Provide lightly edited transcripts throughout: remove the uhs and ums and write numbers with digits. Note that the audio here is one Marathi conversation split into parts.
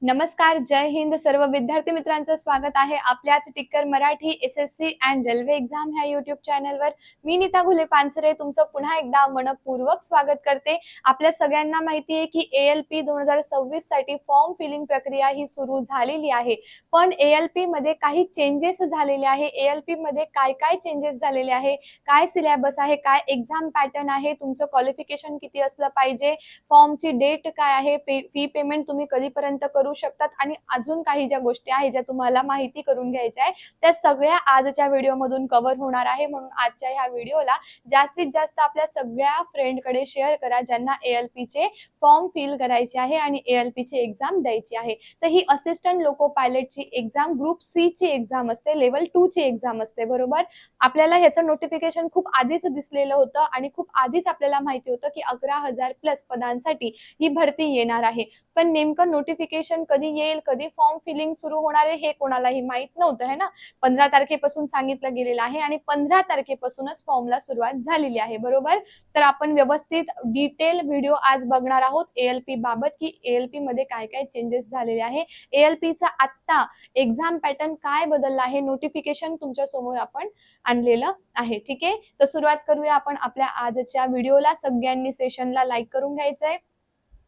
नमस्कार, जय हिंद. सर्व विद्यार्थी मित्रांचं स्वागत आहे आपल्याच Tikkar Marathi SSC and railway exam ह्या युट्यूब चॅनलवर. मी नीता घुले पानसरे तुमचं पुन्हा एकदा मनपूर्वक स्वागत करते. आपल्या सगळ्यांना माहिती आहे की ALP 2026 साठी फॉर्म फिलिंग प्रक्रिया ही सुरू झालेली आहे. पण ALP मध्ये काही चेंजेस झालेले आहे. ALP मध्ये काय काय चेंजेस झालेले आहे, काय सिलेबस आहे, काय एक्झाम पॅटर्न आहे, तुमचं क्वालिफिकेशन किती असलं पाहिजे, फॉर्मची डेट काय आहे, फी पेमेंट तुम्ही कधीपर्यंत करू शकतात आणि अजून काही ज्या गोष्टी आहेत ज्या तुम्हाला माहिती करून घ्यायच्या आहे त्या सगळ्या आजच्या व्हिडिओमधून कव्हर होणार आहे. म्हणून आजच्या ह्या व्हिडिओला जास्तीत जास्त आपल्या सगळ्या फ्रेंडकडे शेअर करा ज्यांना ALP चे फॉर्म फिल करायचे आहे आणि ALP ची एक्झाम द्यायची आहे. तर ही असिस्टंट लोको पायलटची एक्झाम ग्रुप सी ची एक्झाम असते, लेवल 2 ची एक्झाम असते. बरोबर, आपल्याला ह्याचं नोटिफिकेशन खूप आधीच दिसलेलं होतं आणि खूप आधीच आपल्याला माहिती होतं की 11,000 प्लस पदांसाठी ही भरती येणार आहे. पण नेमकं नोटिफिकेशन कधी येईल, कधी फॉर्म फिलिंग सुरू होणार आहे हे कोणालाही माहित नव्हतं है ना. 15 तारखेपासून सांगितलं गेलेलं आहे आणि 15 तारखेपासूनच फॉर्मला सुरुवात झालेली आहे. बरोबर, तर आपण व्यवस्थित डिटेल व्हिडिओ आज बघणार आहोत ALP बाबत की ALP मध्ये काय काय चेंजेस झालेले आहे, ALP चा आत्ता एक्झाम पॅटर्न काय बदलला आहे, नोटिफिकेशन तुमच्या समोर आपण आणलेलं आहे. ठीक आहे, तर सुरुवात करूया आपण आपल्या आजच्या व्हिडिओला. सगळ्यांनी सेशनला लाईक करून घ्यायचंय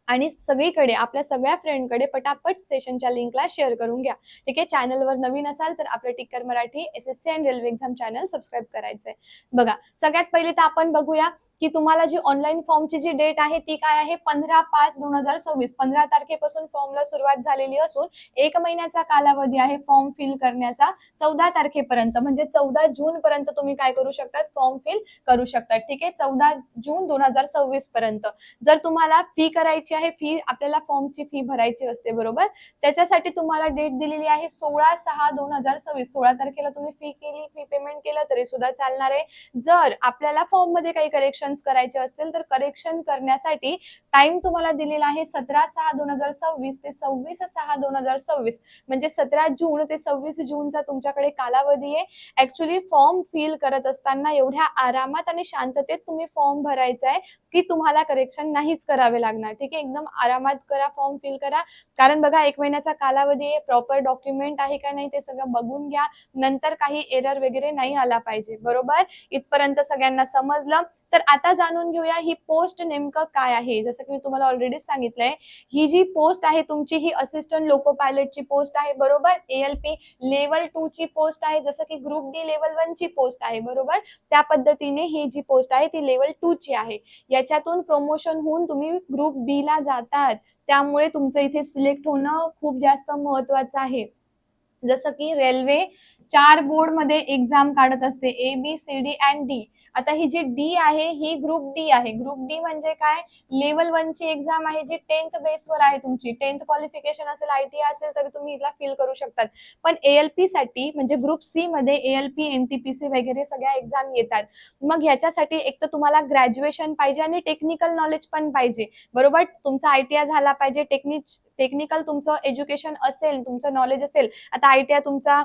आणि सगळीकडे आपल्या सगळ्या फ्रेंडकडे पटापट सेशनच्या लिंकला शेअर करून घ्या. ठीक आहे, चॅनलवर नवीन असाल तर आपलं Tikkar Marathi SSC and railway exam channel subscribe करायचंय. बघा, सगळ्यात पहिले तर आपण बघूया की तुम्हाला जी ऑनलाईन फॉर्मची जी डेट आहे ती काय आहे, 15/5/2026. 15 तारखेपासून फॉर्मला सुरुवात झालेली असून 1 महिन्याचा कालावधी आहे फॉर्म फिल करण्याचा. 14 तारखेपर्यंत म्हणजे 14 जून पर्यंत तुम्ही काय करू शकता, फॉर्म फिल करू शकता. ठीक आहे, 14 जून 2026 पर्यंत. जर तुम्हाला फी करायची आहे, फी आपल्याला फॉर्मची फी भरायची असते. बरोबर, त्याच्यासाठी तुम्हाला डेट दिलेली आहे 16/6/2026. 16 तारखेला तुम्ही फी केली, फी पेमेंट केलं तरी सुद्धा चालणार आहे. जर आपल्याला फॉर्म मध्ये काही करेक्शन्स करायचे असतील तर करेक्शन करण्यासाठी टाइम तुम्हाला दिलेला आहे 17/6/2026 ते 26/6/2026. म्हणजे 17 जून ते 26 जूनचा तुमच्याकडे कालावधी आहे. ऍक्च्युली फॉर्म फिल करत असताना एवढ्या आरामात आणि शांततेत तुम्ही फॉर्म भरायचा आहे की तुम्हाला करेक्शन नाहीच करावे लागणार. ठीक आहे, एकदम आरामात करा, फॉर्म फिल करा. कारण बघा, 1 महिन्याचा कालावधी आहे, प्रॉपर डॉक्युमेंट आहे का नाही ते सगळं बघून घ्या. नंतर काही एरर वगैरे नाही आला पाहिजे. बरोबर, इथपर्यंत सगळ्यांना समजलं. तर आता जाणून घेऊया ही पोस्ट नेमकं काय आहे. जसं की मी तुम्हाला ऑलरेडी सांगितलंय, ही जी पोस्ट आहे तुमची ही असिस्टंट लोको पायलटची पोस्ट आहे. बरोबर, ALP लेवल 2 ची पोस्ट आहे, जसं की ग्रुप डी लेवल 1 ची पोस्ट आहे. बरोबर, त्या पद्धतीने ही जी पोस्ट आहे ती लेवल 2 ची आहे. याच्यातून प्रमोशन होऊन तुम्ही ग्रुप बी ला जातात, त्यामुळे तुमचं इथे सिलेक्ट होणं खूप जास्त महत्वाचं आहे. जसं की रेल्वे 4 बोर्ड मध्ये एक्झाम काढत असते, ABCD अँड D. आता ही जी D आहे ही ग्रुप डी आहे. ग्रुप डी म्हणजे काय, लेवल 1 ची एक्झाम आहे जी 10th बेसवर आहे. तुमची 10th क्वालिफिकेशन असेल, ITI असेल तरी तुम्ही इथला फिल करू शकतात. पण ALP साठी म्हणजे ग्रुप सी मध्ये ALP NTPC वगैरे सगळ्या एक्झाम येतात. मग ह्याच्यासाठी एक तर तुम्हाला ग्रॅज्युएशन पाहिजे आणि टेक्निकल नॉलेज पण पाहिजे. बरोबर, तुमचा ITI झाला पाहिजे, टेक्निकल तुमचं एज्युकेशन असेल, तुमचं नॉलेज असेल. आता ITI तुमचा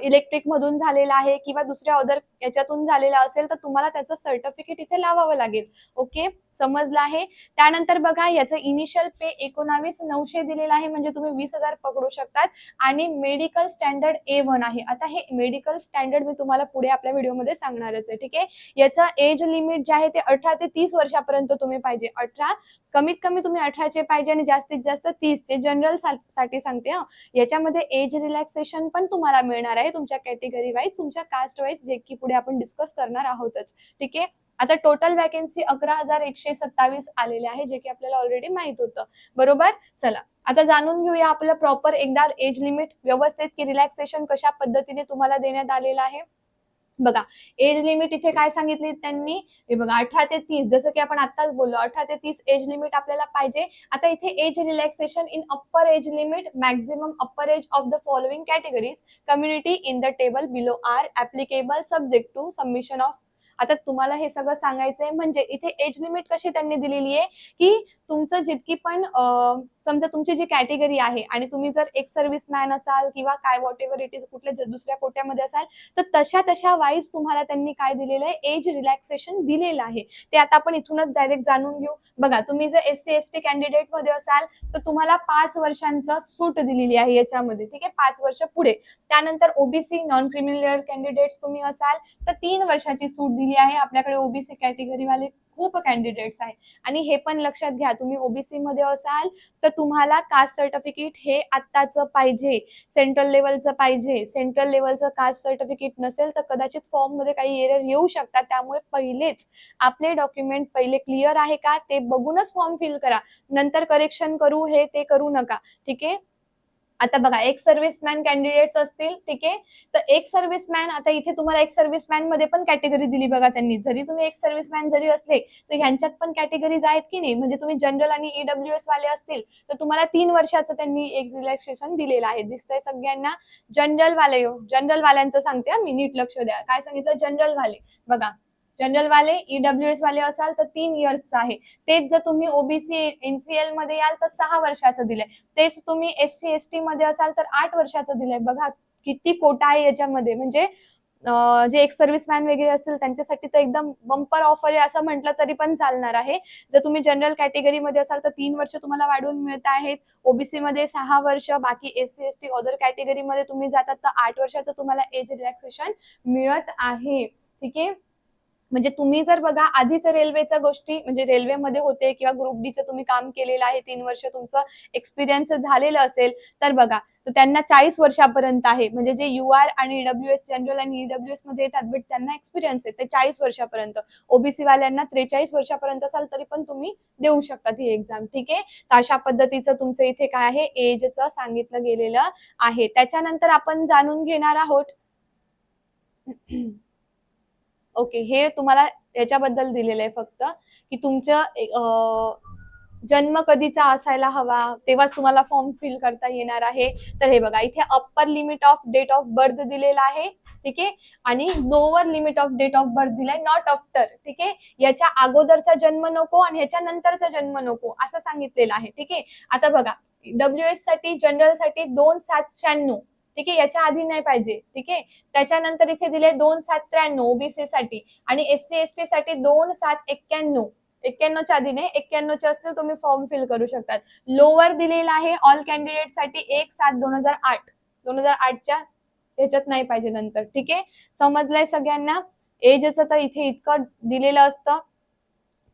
इलेक्ट्रिक मधून झालेला आहे किंवा दुसऱ्या अदर याच्यातून झालेला असेल तर तुम्हाला त्याचं सर्टिफिकेट इथे लावावं लागेल. ओके, समजलं आहे. त्यानंतर बघा, याचं इनिशियल पे 19,900 दिलेलं आहे, म्हणजे तुम्ही 20,000 पकडू शकतात. आणि मेडिकल स्टँडर्ड A1 आहे. आता हे मेडिकल स्टँडर्ड मी तुम्हाला पुढे आपल्या व्हिडिओमध्ये सांगणारच आहे. ठीक आहे, याचं एज लिमिट जे आहे ते 18 ते 30 वर्षापर्यंत तुम्ही पाहिजे. 18 कमीत कमी तुम्ही 18 चे पाहिजे आणि जास्तीत जास्त 30 चे. जनरल साठी सांगते हा. याच्यामध्ये एज रिलॅक्सेशन पण तुम्हाला मिळणार आहे तुमच्या कॅटेगरी वाईज, तुमच्या कास्ट वाईज, जे की पुढे आपण डिस्कस करणार आहोतच. ठीक आहे, आता टोटल वॅकन्सी 11,127 आलेले आहे, जे की आपल्याला ऑलरेडी माहित होतं. बरोबर, चला आता जाणून घेऊया आपलं प्रॉपर एकदा एज लिमिट व्यवस्थित की रिलॅक्सेशन कशा पद्धतीने तुम्हाला देण्यात आलेलं आहे. बघा, एज लिमिट इथे काय सांगितली त्यांनी, हे बघा 18 ते 30, जसं की आपण आताच बोललो 18 ते 30 एज लिमिट आपल्याला पाहिजे. आता इथे age relaxation in upper age limit maximum upper age of the following categories community in the table below are applicable subject to submission of आता तुम्हाला हे सगळं सांगायचंय म्हणजे इथे एज लिमिट कशी त्यांनी दिलेली आहे, की तुमचं जितकी पण समजा तुमची जी कॅटेगरी आहे आणि तुम्ही जर एक्स सर्व्हिसमॅन असाल किंवा काय व्हॉट एव्हर इट इज कुठल्या दुसऱ्या कोट्यामध्ये असाल, तर तशा वाईज तुम्हाला त्यांनी काय दिलेलं आहे, एज रिलॅक्सेशन दिलेलं आहे. ते आता आपण इथूनच डायरेक्ट जाणून घेऊ. बघा, तुम्ही जर SC ST कॅन्डिडेट मध्ये असाल तर तुम्हाला 5 वर्षांचं सूट दिलेली आहे याच्यामध्ये, ठीक आहे, 5 वर्ष पुढे. त्यानंतर ओबीसी नॉन क्रिमिनल कॅन्डिडेट्स तुम्ही असाल तर 3 वर्षाची सूट दिली आहे. आपल्याकडे ओबीसी कॅटेगरी वाले खूप कॅन्डिडेट्स आहे. आणि हे पण लक्षात घ्या, तुम्ही ओबीसी मध्ये असाल तर तुम्हाला कास्ट सर्टिफिकेट हे आत्ताचं पाहिजे, सेंट्रल लेवलचं पाहिजे. सेंट्रल लेवलचं कास्ट सर्टिफिकेट नसेल तर कदाचित फॉर्म मध्ये काही एरर येऊ शकतात. त्यामुळे पहिलेच आपले डॉक्युमेंट पहिले क्लिअर आहे का ते बघूनच फॉर्म फिल करा. नंतर करेक्शन करू हे ते करू नका, ठीक आहे. आता बघा, एक सर्व्हिसमॅन कॅन्डिडेट्स असतील, ठीक आहे, तर एक सर्व्हिसमॅन, आता इथे तुम्हाला एक सर्व्हिसमॅन मध्ये पण कॅटेगरी दिली बघा त्यांनी. जरी तुम्ही एक सर्व्हिसमॅन जरी असले तर ह्यांच्यात पण कॅटेगरीज आहेत की नाही. म्हणजे तुम्ही जनरल आणि ईडब्ल्यूएस वाले असतील तर तुम्हाला 3 वर्षाचं त्यांनी एक रिलॅक्सेशन दिलेलं आहे. दिसतंय सगळ्यांना? जनरल वाल्यांचं सांगते मी, नीट लक्ष द्या. काय सांगितलं? जनरल वाले. बघा, जनरल वाले ईडब्ल्यूएस वाले असाल तर 3 इयर्सचं आहे. तेच जर तुम्ही ओबीसी एनसीएल मध्ये याल तर 6 वर्षाचं दिलंय. तेच तुम्ही SC ST मध्ये असाल तर 8 वर्षाचं दिलंय. बघा किती कोटा आहे याच्यामध्ये. म्हणजे जे एक सर्व्हिसमॅन वगैरे असतील त्यांच्यासाठी तर एकदम बंपर ऑफर आहे असं म्हटलं तरी पण चालणार आहे. जर तुम्ही जनरल कॅटेगरीमध्ये असाल तर 3 वर्ष तुम्हाला वाढवून मिळत आहेत. ओबीसी मध्ये 6 वर्ष, बाकी SC ST अदर कॅटेगरीमध्ये तुम्ही जातात तर 8 वर्षाचं तुम्हाला एज रिलॅक्सेशन मिळत आहे, ठीक आहे. म्हणजे तुम्ही जर बघा आधीच रेल्वेच्या गोष्टी म्हणजे रेल्वेमध्ये होते किंवा ग्रुप डीचं तुम्ही काम केलेलं आहे, 3 वर्ष तुमचं एक्सपिरियन्स झालेलं असेल तर बघा, तर त्यांना 40 वर्षापर्यंत आहे. म्हणजे जे UR आणि ईडब्ल्यूएस जनरल आणि ईडब्ल्यूएस मध्ये येतात बट त्यांना एक्सपिरियन्स आहे ते 40 वर्षापर्यंत. ओबीसी वाल्यांना 43 वर्षापर्यंत असाल तरी पण तुम्ही देऊ शकता ही एक्झाम, ठीक आहे. तर अशा पद्धतीचं तुमचं इथे काय आहे, एजचं सांगितलं गेलेलं आहे. त्याच्यानंतर आपण जाणून घेणार आहोत ओके, हे तुम्हाला याच्याबद्दल दिलेलं आहे फक्त, की तुमचं जन्म कधीचा असायला हवा तेव्हाच तुम्हाला फॉर्म फिल करता येणार आहे. तर हे बघा, इथे upper limit of date of birth दिलेला आहे, ठीक आहे, आणि lower limit of date of birth दिलाय, नॉट आफ्टर, ठीक आहे. याच्या अगोदरचा जन्म नको आणि ह्याच्या नंतरचा जन्म नको असं सांगितलेलं आहे, ठीक आहे. आता बघा, WS साठी जनरल साठी 2796, ठीक आहे, याच्या आधी नाही पाहिजे, ठीक आहे. त्याच्यानंतर इथे दिले 2793 ओबीसी साठी आणि SC ST साठी 2791. 91च्या आधी नाही, 91च्या असतील तुम्ही फॉर्म फिल करू शकतात. लोअर दिलेला आहे ऑल कॅन्डिडेट साठी 1/7/2008. 2008च्या ह्याच्यात नाही पाहिजे नंतर, ठीक आहे. समजलंय सगळ्यांना? एजचं तर इथे इतकं दिलेलं असतं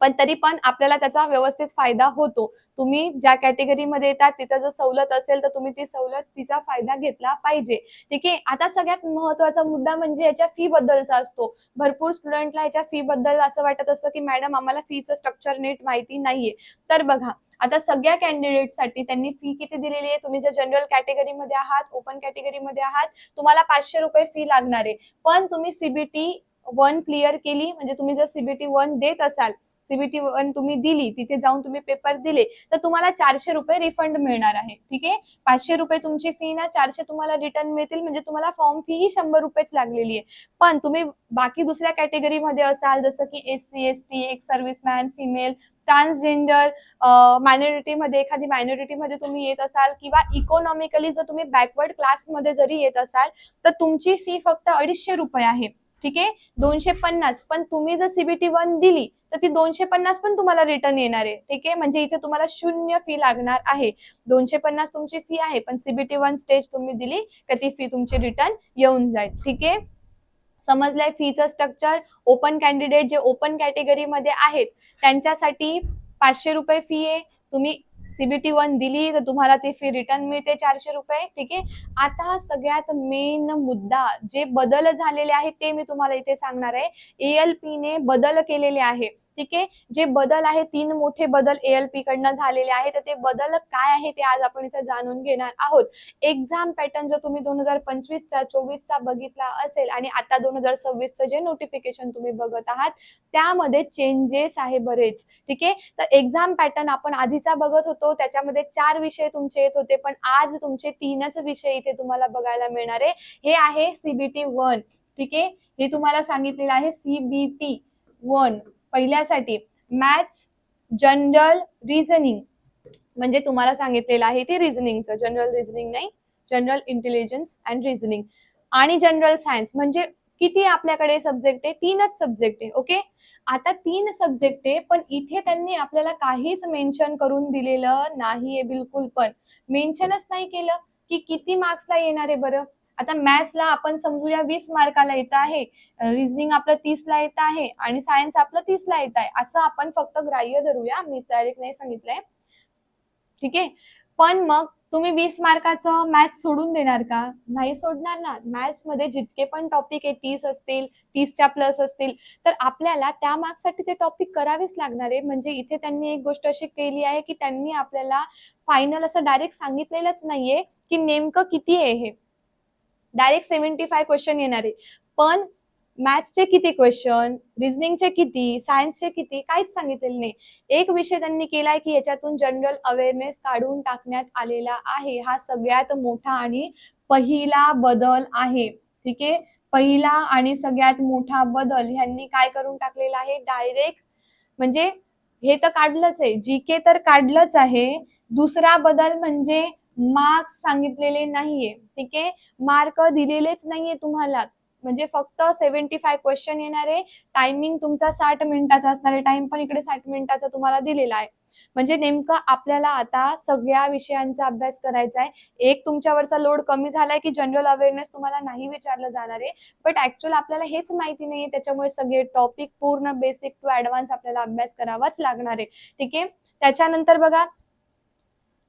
पण तरी पण आपल्याला त्याचा व्यवस्थित फायदा होतो. तुम्ही ज्या कॅटेगरीमध्ये येतात तिथं जर सवलत असेल तर तुम्ही ती सवलत तिचा फायदा घेतला पाहिजे, ठीक आहे. आता सगळ्यात महत्वाचा मुद्दा म्हणजे याच्या फी बद्दलचा असतो. भरपूर स्टुडंटला याच्या फी बद्दल असं वाटत असतं की मॅडम आम्हाला फीचं स्ट्रक्चर नीट माहिती नाहीये. तर बघा, आता सगळ्या कॅन्डिडेटसाठी त्यांनी फी किती दिलेली आहे. तुम्ही जर जनरल कॅटेगरीमध्ये आहात, ओपन कॅटेगरीमध्ये आहात, तुम्हाला 500 रुपये फी लागणार आहे. पण तुम्ही CBT 1 क्लिअर केली म्हणजे तुम्ही जर CBT 1 देत असाल, CBT 1 तुम्ही दिली, तिथे जाऊन तुम्ही पेपर दिले तर तुम्हाला 400 रुपये रिफंड मिळणार आहे, ठीक आहे. 500 रुपये तुमची फी ना, 400 तुम्हाला रिटर्न मिळतील. म्हणजे तुम्हाला फॉर्म फी ही 100 रुपयेच लागलेली आहे. पण तुम्ही बाकी दुसऱ्या कॅटेगरीमध्ये असाल जसं की SC ST, एक सर्व्हिसमॅन, फिमेल, ट्रान्सजेंडर, मायनॉरिटी मध्ये एखादी मायनॉरिटी मध्ये तुम्ही येत असाल किंवा इकॉनॉमिकली जर तुम्ही बॅकवर्ड क्लासमध्ये जरी येत असाल तर तुमची फी फक्त 250 रुपये आहे, ठीक आहे. 250. पण तुम्ही जर CBT 1 दिली तर ती 250 पण तुम्हाला रिटर्न येणार आहे, ठीक आहे. म्हणजे इथे तुम्हाला 0 फी लागणार आहे. 250 तुमची फी आहे पण CBT 1 स्टेज तुम्ही दिली तर ती फी तुमची रिटर्न येऊन जाईल, ठीक आहे. समजलंय फीचं स्ट्रक्चर? ओपन कॅन्डिडेट जे ओपन कॅटेगरीमध्ये आहेत त्यांच्यासाठी 500 रुपये फी आहे. तुम्ही CBT 1 दिली तर तुम्हाला ती फी रिटर्न मिळते 400 रुपये, ठीक आहे. आता सगळ्यात मेन मुद्दा, जे बदल झालेले आहेत ते मी तुम्हाला इथे सांगणार आहे. ALP ने बदल केलेले आहे, ठीक आहे. जे बदल आहे, 3 मोठे बदल ALP कडनं झालेले आहेत. तर ते बदल काय आहे ते आज आपण इथे जाणून घेणार आहोत. एक्झाम पॅटर्न जर तुम्ही 2025चा 24चा बघितला असेल आणि आता 2026चं जे नोटिफिकेशन तुम्ही बघत आहात त्यामध्ये चेंजेस आहे बरेच, ठीक आहे. तर एक्झाम पॅटर्न आपण आधीचा बघत होतो त्याच्यामध्ये 4 विषय तुमचे येत होते पण आज तुमचे 3च विषय इथे तुम्हाला बघायला मिळणार आहे. हे आहे CBT 1. ठीक आहे, हे तुम्हाला सांगितलेलं आहे CBT 1 पहिल्यासाठी. मॅथ्स जनरल रिझनिंग म्हणजे तुम्हाला सांगितलेलं आहे ते रिझनिंगचं, जनरल रिझनिंग नाही, जनरल इंटेलिजन्स अँड रिझनिंग. आणि जनरल सायन्स म्हणजे किती आपल्याकडे सब्जेक्ट आहे, 3च सब्जेक्ट आहे. ओके, आता 3 सब्जेक्ट आहे, पण इथे त्यांनी आपल्याला काहीच मेन्शन करून दिलेलं नाहीये, बिलकुल पण मेन्शनच नाही केलं की किती मार्क्सला येणार आहे. बरं, आता मॅथ्सला आपण समजूया 20 मार्काला येत आहे, रिझनिंग आपलं 30ला येत आहे आणि सायन्स आपलं 30ला येत आहे, असं आपण फक्त ग्राह्य धरूया, मी डायरेक्ट नाही सांगितलंय. ठीक आहे, पण मग तुम्ही 20 मार्काचं मॅथ्स सोडून देणार का? नाही सोडणार ना. मॅथ्स मध्ये जितके पण टॉपिक आहे, 30 असतील, 30च्या प्लस असतील, तर आपल्याला त्या मार्क्ससाठी ते टॉपिक करावेच लागणार आहे. म्हणजे इथे त्यांनी एक गोष्ट अशी केली आहे की त्यांनी आपल्याला फायनल असं डायरेक्ट सांगितलेलंच नाहीये की नेमकं किती आहे हे. डायरेक्ट 75 क्वेश्चन येणार आहे, पण मॅथ्सचे किती क्वेश्चन, रिझनिंगचे किती, सायन्सचे किती, काहीच सांगितलेलं नाही. एक विषय त्यांनी केलाय की याच्यातून जनरल अवेअरनेस काढून टाकण्यात आलेला आहे. हा सगळ्यात मोठा आणि पहिला बदल आहे. ठीक आहे, पहिला आणि सगळ्यात मोठा बदल ह्यांनी काय करून टाकलेला आहे, डायरेक्ट म्हणजे हे तर काढलंच आहे, जीके तर काढलंच आहे. दुसरा बदल म्हणजे मार्क्स सांगितलेले नाहीये. ठीक आहे, मार्क दिलेलेच नाहीये तुम्हाला, म्हणजे फक्त 75 क्वेश्चन येणार आहे. टायमिंग तुमचा 60 मिनिटाचा असणार आहे, टाइम पण इकडे 60 मिनिटाचा तुम्हाला दिलेला आहे. म्हणजे नेमकं आपल्याला आता सगळ्या विषयांचा अभ्यास करायचा आहे. एक तुमच्यावरचा लोड कमी झालाय की जनरल अवेअरनेस तुम्हाला नाही विचारलं जाणार आहे, बट ऍक्च्युअल आपल्याला हेच माहिती नाहीये, त्याच्यामुळे सगळे टॉपिक पूर्ण बेसिक टू ऍडव्हान्स आपल्याला अभ्यास करावाच लागणार आहे. ठीक आहे, त्याच्यानंतर बघा,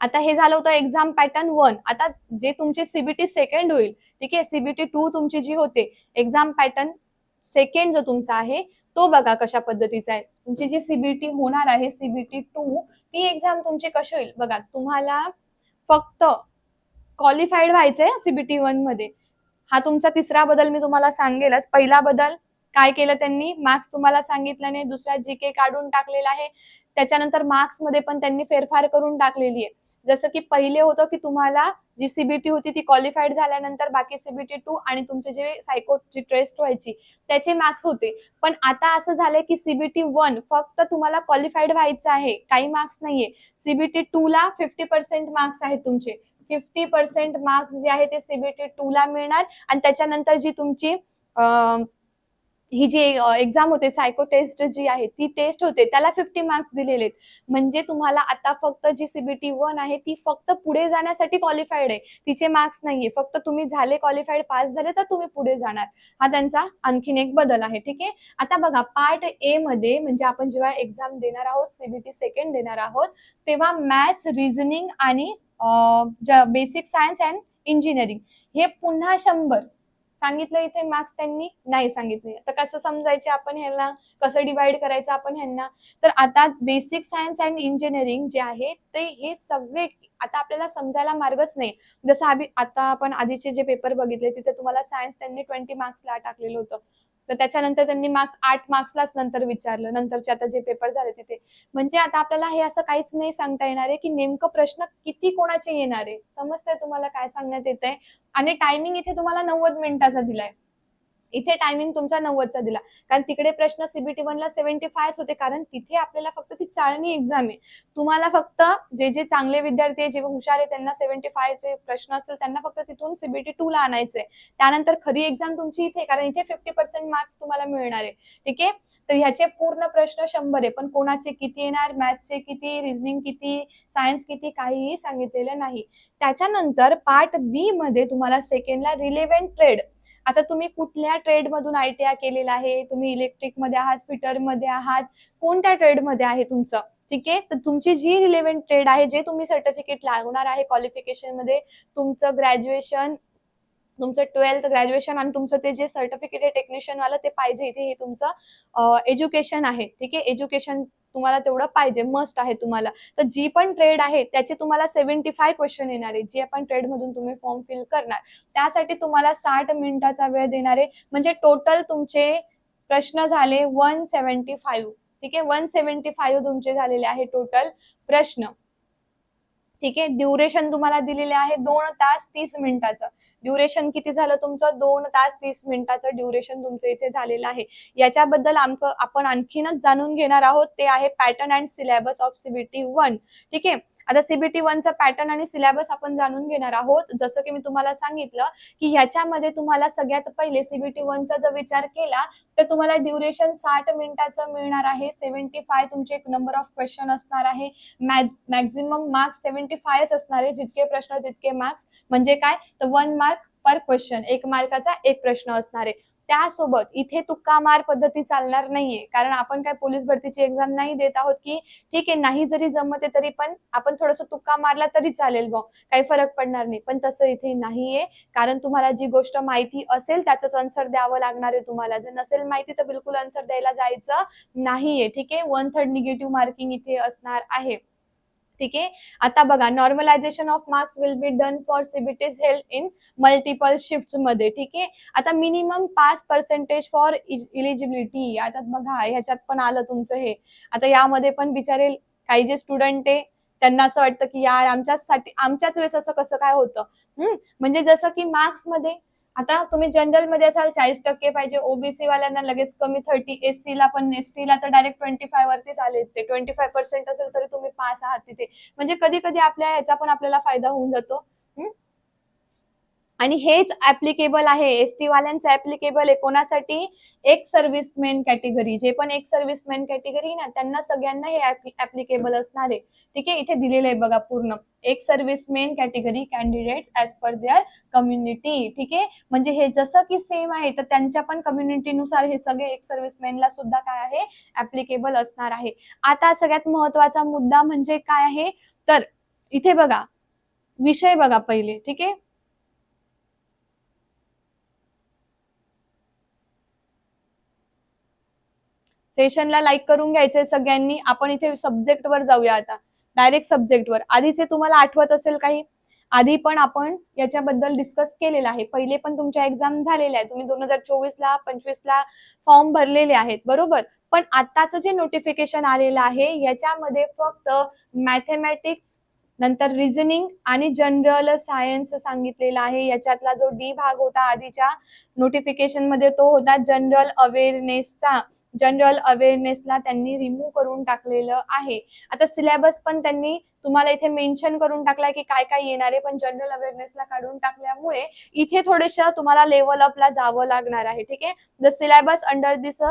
आता हे झालं होतं एक्झाम पॅटर्न 1. आता जे तुमची CBT सेकंड होईल, ठीक आहे, CBT 2 तुमची जी होते, एक्झाम पॅटर्न सेकंड जो तुमचा आहे तो बघा कशा पद्धतीचा आहे. तुमची जी CBT होणार आहे, CBT 2, ती एक्झाम तुमची कशी होईल बघा. तुम्हाला फक्त क्वालिफाईड व्हायचंय CBT 1 मध्ये. हा तुमचा तिसरा बदल मी तुम्हाला सांगेलच. पहिला बदल काय केलं त्यांनी, मार्क्स तुम्हाला सांगितलं नाही, दुसरा जीके काढून टाकलेला आहे. त्याच्यानंतर मार्क्स मध्ये पण त्यांनी फेरफार करून टाकलेली आहे. जसं की पहिले होतं की तुम्हाला जी CBT होती ती क्वालिफाईड झाल्यानंतर बाकी CBT 2 आणि तुमचे जे सायकोची टेस्ट व्हायची त्याचे मार्क्स होते. पण आता असं झालंय की CBT 1 फक्त तुम्हाला क्वालिफाईड व्हायचं आहे, काही मार्क्स नाहीये. CBT 2 ला 50% मार्क्स आहेत तुमचे. 50% मार्क्स जे आहे ते CBT 2 ला मिळणार आणि त्याच्यानंतर जी तुमची ही जी एक्झाम होते, सायको टेस्ट जी आहे ती टेस्ट होते, त्याला 50 मार्क्स दिलेले आहेत. म्हणजे तुम्हाला आता फक्त जी CBT 1 आहे ती फक्त पुढे जाण्यासाठी क्वालिफाईड आहे, तिचे मार्क्स नाहीये. फक्त तुम्ही झाले क्वालिफाईड, पास झाले तर तुम्ही पुढे जाणार. हा त्यांचा आणखीन एक बदल आहे. ठीक आहे, आता बघा पार्ट ए मध्ये, म्हणजे आपण जेव्हा एक्झाम देणार आहोत, CBT सेकंड देणार आहोत, तेव्हा मॅथ्स, रिझनिंग आणि बेसिक सायन्स अँड इंजिनिअरिंग हे पुन्हा 100 सांगितलं. इथे मार्क्स त्यांनी नाही सांगितले. तर कसं समजायचे आपण ह्यांना, कसं डिवाइड करायचं आपण ह्यांना. तर आता बेसिक सायन्स अँड इंजिनिअरिंग जे आहे ते हे सगळे आता आपल्याला समजायला मार्गच नाही. जसं आता आपण आधीचे जे पेपर बघितले तिथे तुम्हाला सायन्स त्यांनी 20 मार्क्सला टाकलेलं होतं, तर त्याच्यानंतर त्यांनी मार्क्स 8 मार्क्सलाच नंतर विचारलं, नंतरचे आता जे पेपर झाले तिथे. म्हणजे आता आपल्याला हे असं काहीच नाही सांगता येणार आहे की नेमकं प्रश्न किती कोणाचे येणार आहे. समजतंय तुम्हाला काय सांगण्यात येत आहे. आणि टायमिंग इथे तुम्हाला 90 मिनिटाचा दिलाय, इथे टायमिंग तुमचा 90चा दिला. कारण तिकडे प्रश्न CBT 1 ला 75 होते, कारण तिथे आपल्याला फक्त ती चाळणी एक्झाम आहे. तुम्हाला फक्त जे जे चांगले विद्यार्थी आहे, जे हुशार आहे, त्यांना 75 चे प्रश्न असतील त्यांना फक्त तिथून CBT 2 ला आणायचंय. त्यानंतर खरी एक्झाम तुमची इथे, कारण इथे 50% मार्क्स तुम्हाला मिळणार आहे. ठीक आहे, तर ह्याचे पूर्ण प्रश्न 100 आहे, पण कोणाचे किती येणार, मॅथ्सचे किती, रिझनिंग किती, सायन्स किती, काहीही सांगितलेलं नाही. त्याच्यानंतर पार्ट बी मध्ये तुम्हाला सेकंडला रिलेव्हंट ट्रेड. आता तुम्ही कुठल्या ट्रेड मधून ITI केलेला आहे, तुम्ही इलेक्ट्रिक मध्ये आहात, फिटर मध्ये आहात, कोणत्या ट्रेड मध्ये आहे तुमचं. ठीक आहे, तर तुमची जी रिलेव्हंट ट्रेड आहे, जे तुम्ही सर्टिफिकेट लागणार आहे क्वालिफिकेशन मध्ये, तुमचं ग्रॅज्युएशन, तुमचं 12th ग्रॅज्युएशन आणि तुमचं ते जे सर्टिफिकेट आहे टेक्निशियन वाला ते पाहिजे. इथे हे तुमचं एज्युकेशन आहे. ठीक आहे, एज्युकेशन तुम्हाला तेवढं पाहिजे, मस्ट आहे तुम्हाला. तर जी पण ट्रेड आहे त्याचे तुम्हाला 75 क्वेश्चन येणार आहे, जे आपण ट्रेड मधून तुम्ही फॉर्म फिल करणार त्यासाठी तुम्हाला 60 मिनिटाचा वेळ देणार आहे. म्हणजे टोटल तुमचे प्रश्न झाले 175. ठीक आहे, 175 तुमचे झालेले आहे टोटल प्रश्न. ठीक आहे. ड्युरेशन तुम्हाला दिलेले आहे 2 तास 30 मिनिटाचं. ड्युरेशन किती झालं तुमचं? 2 तास 30 मिनिटाचं ड्युरेशन तुमचं इथे झालेलं आहे. याच्याबद्दल आपण आणखीनच जाणून घेणार आहोत, ते आहे pattern and syllabus of CBT 1. ठीक आहे. आता सीबीटी 1चा पॅटर्न आणि सिलेबस आपण जाणून घेणार आहोत. जसं की मी तुम्हाला सांगितलं, की ह्याच्यामध्ये तुम्हाला सगळ्यात पहिले सीबीटी 1चा जर विचार केला, तर तुम्हाला ड्युरेशन 60 मिनिटाचं मिळणार आहे. 75 तुमचे नंबर ऑफ क्वेश्चन असणार आहे. मॅक्झिमम मार्क्स 75च असणार आहे. जितके प्रश्न तितके मार्क्स. म्हणजे काय? तर 1 मार्क पर क्वेश्चन, 1 मार्काचा 1 प्रश्न असणार आहे. त्यासोबत इथे तुक्का मार पद्धती चालणार नाहीये, कारण आपण काय पोलीस भरतीची एक्झाम नाही देत आहोत, की ठीक आहे नाही जरी जमते तरी पण आपण थोडस तुक्का मारला तरी चालेल, काही फरक पडणार नाही. पण तसं इथे नाहीये, कारण तुम्हाला जी गोष्ट माहिती असेल त्याचंच आन्सर द्यावं लागणार आहे तुम्हाला. जर नसेल माहिती तर बिलकुल आन्सर द्यायला जायचं नाहीये. ठीक आहे. 1/3 निगेटिव्ह मार्किंग इथे असणार आहे. ठीक आहे. आता बघा, normalization of marks will be done for CBTs held in multiple shifts मध्ये. ठीक आहे. आता मिनिमम 5% फॉर इलिजिबिलिटी. आता बघा ह्याच्यात पण आलं तुमचं हे. आता यामध्ये पण बिचारे काही जे स्टुडंट आहे त्यांना असं वाटतं की यार आमच्याच वेळेस असं कसं काय होतं. म्हणजे जसं की मार्क्स मध्ये आता तुम्ही जनरल मध्ये असाल 40% पाहिजे, ओबीसी वाल्यांना लगेच कमी 30, एससी ला पण, एसटी ला तर डायरेक्ट 25 वरतीच आले. ते 25% असेल तरी तुम्ही पास आहात तिथे. म्हणजे कधी कधी आपल्या ह्याचा पण आपल्याला फायदा होऊन जातो. आणि हेच ऍप्लिकेबल आहे, एसटी वाल्यांचं ऍप्लिकेबल आहे कोणासाठी? एक सर्व्हिसमेन कॅटेगरी. जे पण एक सर्व्हिसमेन कॅटेगरी ना त्यांना सगळ्यांना हे ऍप्लिकेबल असणार आहे. ठीक आहे. इथे दिलेलं आहे बघा पूर्ण. Ex servicemen category candidates as per their community. ठीक आहे. म्हणजे हे जसं की सेम आहे तर त्यांच्या पण कम्युनिटीनुसार हे सगळे एक सर्व्हिसमेनला सुद्धा काय आहे? ऍप्लिकेबल असणार आहे. आता सगळ्यात महत्वाचा मुद्दा म्हणजे काय आहे? तर इथे बघा, विषय बघा पहिले. ठीक आहे. सेशनला लाईक करून घ्यायचंय सगळ्यांनी. आपण इथे सब्जेक्ट वर जाऊया आता. डायरेक्ट सब्जेक्ट वर. आधीचे तुम्हाला आठवत असेल काही? आधी पण आपण याच्याबद्दल डिस्कस केलेलं आहे. पहिले पण तुमच्या एक्झाम झालेल्या आहेत. तुम्ही 2024 ला 25 ला फॉर्म भरलेले आहेत, बरोबर? पण आताचं जे नोटिफिकेशन आलेलं आहे याच्यामध्ये फक्त मॅथेमॅटिक्स, नंतर रिझनिंग आणि जनरल सायन्स सांगितलेला आहे. याच्यातला जो डी भाग होता आधीच्या नोटिफिकेशन मध्ये तो होता जनरल अवेअरनेसचा. जनरल अवेअरनेसला त्यांनी रिमूव्ह करून टाकलेलं आहे. आता सिलेबस पण त्यांनी तुम्हाला इथे मेन्शन करून टाकलाय की काय काय येणार आहे, पण जनरल अवेअरनेसला काढून टाकल्यामुळे इथे थोडेशा तुम्हाला लेवल अपला जावं लागणार आहे. ठीक आहे. The syllabus under this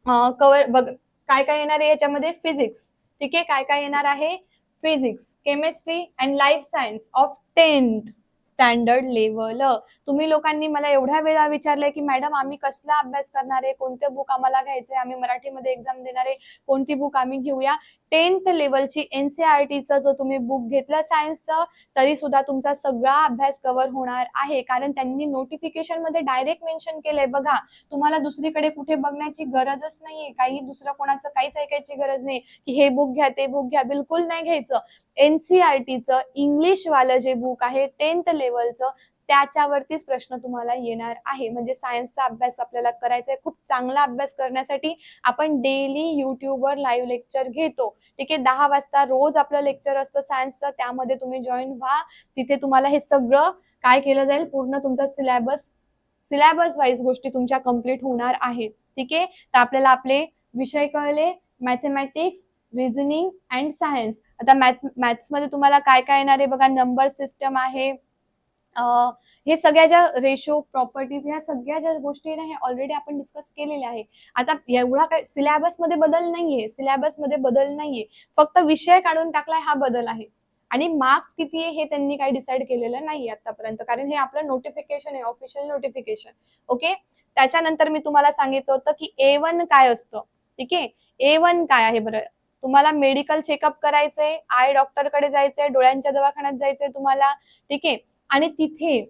cover बघ काय काय येणार आहे याच्यामध्ये? फिजिक्स. ठीक आहे. काय काय येणार आहे? Physics, chemistry and life science of 10th standard level. तुम्ही लोकांनी मला एवढ्या वेळा विचारलंय की मॅडम आम्ही कसला अभ्यास करणार आहे, कोणते बुक आम्हाला घ्यायचंय, आम्ही मराठीमध्ये एक्झाम देणार आहे, कोणती बुक आम्ही घेऊया? 10th लेवलची एनसीआरटीचा जो तुम्ही बुक घेतला सायन्सचं, तरी सुद्धा तुमचा सगळा अभ्यास कव्हर होणार आहे. कारण त्यांनी नोटिफिकेशन मध्ये डायरेक्ट मेन्शन केलंय बघा. तुम्हाला दुसरीकडे कुठे बघण्याची गरजच नाहीये. काही दुसरं कोणाचं काहीच ऐकायची गरज नाही की हे बुक घ्या ते बुक घ्या. बिलकुल नाही घ्यायचं. एनसीआरटीचं इंग्लिश वालं जे बुक आहे 10th लेवलचं, त्याच्यावरतीच प्रश्न तुम्हाला येणार आहे. म्हणजे सायन्सचा अभ्यास आपल्याला करायचा आहे. खूप चांगला अभ्यास करण्यासाठी आपण डेली युट्यूबवर लाईव्ह लेक्चर घेतो. ठीक आहे. 10 वाजता रोज आपलं लेक्चर असतं सायन्सचं. त्यामध्ये तुम्ही जॉईन व्हा. तिथे तुम्हाला हे सगळं काय केलं जाईल? पूर्ण तुमचा सिलेबस वाईज गोष्टी तुमच्या कम्प्लीट होणार आहे. ठीक आहे. तर आपल्याला आपले विषय कळले. Mathematics, reasoning and science. आता मॅथ्स मध्ये तुम्हाला काय काय येणार आहे बघा? नंबर सिस्टम आहे, हे सगळ्या ज्या रेशो, प्रॉपर्टीज, ह्या सगळ्या ज्या गोष्टी ना हे ऑलरेडी आपण डिस्कस केलेल्या आहे. आता एवढा काय सिलेबस मध्ये बदल नाहीये. सिलेबस मध्ये बदल नाहीये. फक्त विषय काढून टाकलाय हा बदल आहे. आणि मार्क्स किती आहे हे त्यांनी काही डिसाईड केलेलं नाही आतापर्यंत, कारण हे आपलं नोटिफिकेशन आहे, ऑफिशियल नोटिफिकेशन. ओके. त्याच्यानंतर मी तुम्हाला सांगितलं होतं की A1 काय असतं. ठीक आहे. A1 काय आहे बरं? तुम्हाला मेडिकल चेकअप करायचंय, आय डॉक्टरकडे जायचंय, डोळ्यांच्या दवाखान्यात जायचंय तुम्हाला. ठीक आहे. आणि तिथे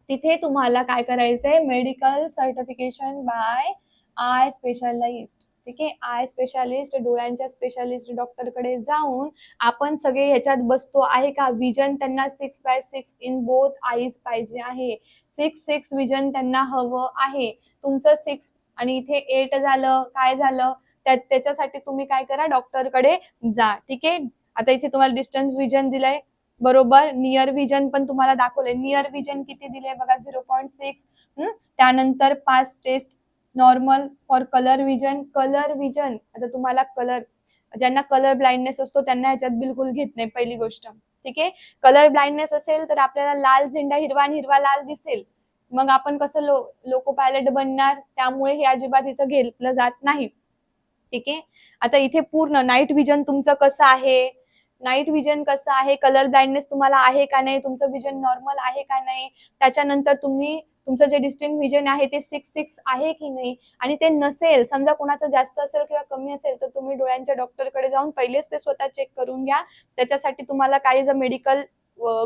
तिथे तुम्हाला काय करायचंय? Medical certification by eye specialist. ठीक आहे. आय स्पेशालिस्ट, डोळ्यांच्या स्पेशालिस्ट डॉक्टरकडे जाऊन आपण सगळे ह्याच्यात बसतो आहे का? विजन त्यांना 6/6 इन बोथ आईज पाहिजे आहे. 6/6 विजन त्यांना हवं आहे. तुमचं 6 आणि इथे 8 झालं, काय झालं? त्याच्यासाठी तुम्ही काय करा? डॉक्टरकडे जा. ठीक आहे. आता इथे तुम्हाला डिस्टन्स विजन दिलंय बरोबर, नियर विजन पण तुम्हाला दाखवलंय. नियर विजन किती दिले बघा 0.6. त्यानंतर pass test normal for colour vision. Colour vision आता तुम्हाला कलर, ज्यांना कलर ब्लाइंडनेस असतो त्यांना ह्याच्यात बिलकुल घेत नाही पहिली गोष्ट. ठीक आहे, कलर ब्लाइंडनेस असेल तर आपल्याला लाल झेंडा हिरवा आणि हिरवा लाल दिसेल, मग आपण कसं लोको पायलट बनणार, त्यामुळे हे अजिबात इथं घेतलं जात नाही. ठीक आहे, आता इथे पूर्ण नाईट विजन तुमचं कसं आहे, नाईट विजन कसं आहे, कलर ब्लाइंडनेस तुम्हाला आहे का नाही, तुमचं विजन नॉर्मल आहे का नाही, त्याच्यानंतर तुम्ही तुमचं जे डिस्टिंक्ट विजन आहे ते 6 आहे की नाही, आणि ते नसेल, समजा कोणाचं जास्त असेल किंवा कमी असेल, तर तुम्ही डोळ्यांच्या डॉक्टरकडे जाऊन पहिलेच ते स्वतः चेक करून घ्या. त्याच्यासाठी तुम्हाला काही जर मेडिकल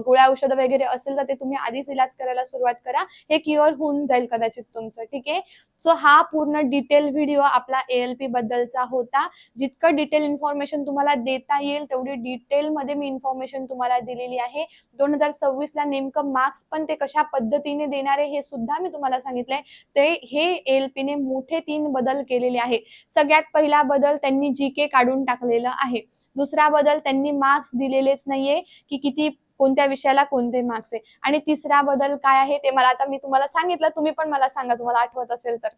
गोळ्या औषधं वगैरे असेल तर ते तुम्ही आधीच इलाज करायला सुरुवात करा, हे क्युअर होऊन जाईल कदाचित तुमचं. ठीक आहे, सो हा पूर्ण डिटेल व्हिडिओ आपला ALP बद्दलचा होता. जितकं डिटेल इन्फॉर्मेशन तुम्हाला देता येईल तेवढी डिटेलमध्ये मी इन्फॉर्मेशन तुम्हाला दिलेली आहे. 2026 ला नेमकं मार्क्स पण ते कशा पद्धतीने देणार आहे हे सुद्धा मी तुम्हाला सांगितलंय. ते हे ALP ने मोठे 3 बदल केलेले आहे. सगळ्यात पहिला बदल, त्यांनी GK काढून टाकलेलं आहे. दुसरा बदल, त्यांनी मार्क्स दिलेलेच नाहीये की किती कोणत्या विषयाला कोणते मार्क्स आहे. आणि तिसरा बदल काय आहे ते मला आता मी तुम्हाला सांगितलं, तुम्ही पण मला सांगा तुम्हाला आठवत असेल तर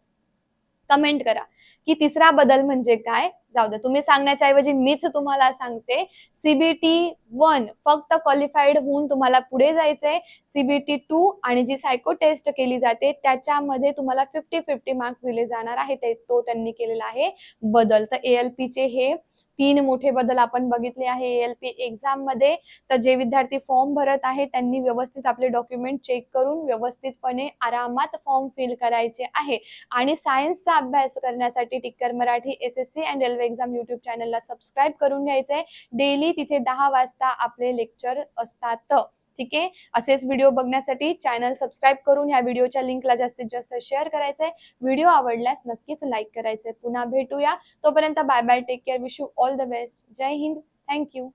कमेंट करा की तिसरा बदल म्हणजे काय. जाऊ दे, तुम्ही सांगण्याच्या ऐवजी मीच तुम्हाला सांगते. CBT1 फक्त क्वालिफाईड होऊन तुम्हाला पुढे जायचंय. CBT2 आणि जी सायको टेस्ट केली जाते त्याच्यामध्ये तुम्हाला 50-50 मार्क्स दिले जाणार आहे, तो त्यांनी केलेला आहे बदल. तर ALP चे हे 3 मोठे बदल आपण बघितले आहे ALP एक्झाम मध्ये. तर जे विद्यार्थी फॉर्म भरत आहे त्यांनी व्यवस्थित आपले डॉक्युमेंट चेक करून व्यवस्थितपणे आरामात फॉर्म फिल करायचे आहे. आणि सायन्सचा अभ्यास करण्यासाठी Tikkar Marathi SSC and railway exam YouTube चॅनलला सबस्क्राईब करून घ्यायचंय. डेली तिथे 10 वाजता आपले लेक्चर असतात. ठीक आहे, असेच व्हिडिओ बघण्यासाठी चॅनल सबस्क्राईब करून ह्या व्हिडिओच्या लिंकला जास्तीत जास्त शेअर करायचंय. व्हिडिओ आवडल्यास नक्कीच लाईक करायचंय. पुन्हा भेटूया, तोपर्यंत bye bye, take care, wish you all the best. जय हिंद, थँक्यू.